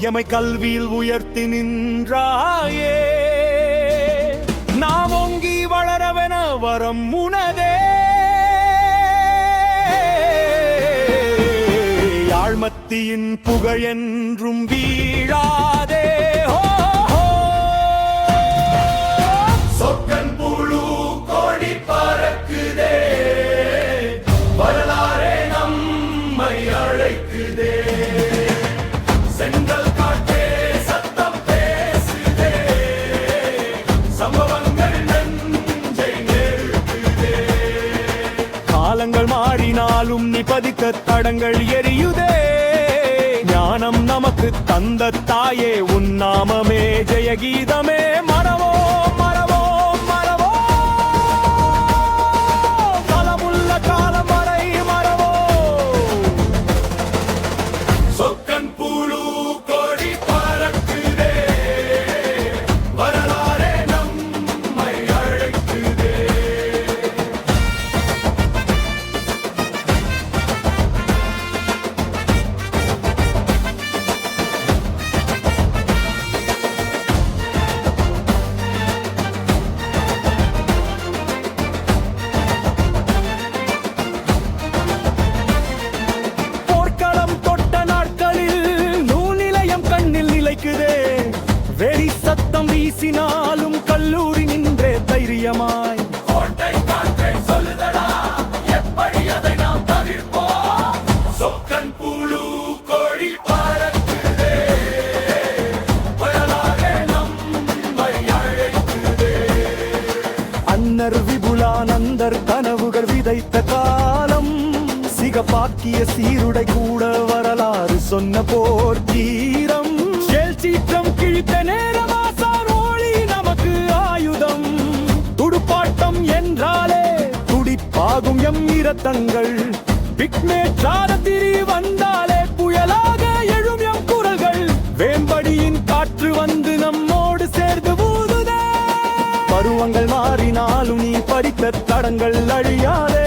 எமை கல்வியில் உயர்த்தி நின்றாயே நாம் ஓங்கி வளரவென வரம் உனதே யாழ்மத்தியின் புகழ் என்றும் வீழாதே சொக்கன் புழு கோடி பறக்குதே வரலாறே நம்மை அழைக்குதே செங்கல் காட்டே சத்தம் பேசுதே சம்பவங்கள் நெஞ்சை நெருக்குதே காலங்கள் மாறினாலும் நிபதிக்க தடங்கள் எரியுதே ஞானம் நமக்கு தந்த தாயே உன் நாமமே ஜெயகீதமே மறவோ மறவோ மறவோ காலமுள்ள காலம் வரை மறவோ சொக்கன் புழு கோடி பறக்குதே வரலாறே நம்மை அழைக்குதே வெறி சத்தம் வீசினாலும் கல்லூரி நின்றே தைரியமாய் கோட்டை காற்றை சொல்லுதடா எப்படி அதை நாம் தவிர்ப்போம் சொக்கன் புழு கோடி பறக்குதே வரலாறே நம்மை அழைக்குதே அன்னர் விபுலானந்தர் கனவுகள் விதைத்த காலம் சிகப்பாக்கிய சீருடை கூட வரலாறு சொன்ன போர் தீரம் சீற்றம் கிழித்த நேரமாசார் ஒளி நமக்கு ஆயுதம் துடுப்பாட்டம் என்றாலே துடிப்பாகும் எம் இரத்தங்கள் பிக்மேற்றாத திரி வந்தாலே புயலாக எழும் எம் குரல்கள் வேம்படியின் காற்று வந்து நம்மோடு சேர்ந்து ஊதுதே பருவங்கள் மாறினாலும் நீ படித்த தடங்கள் அழியாதே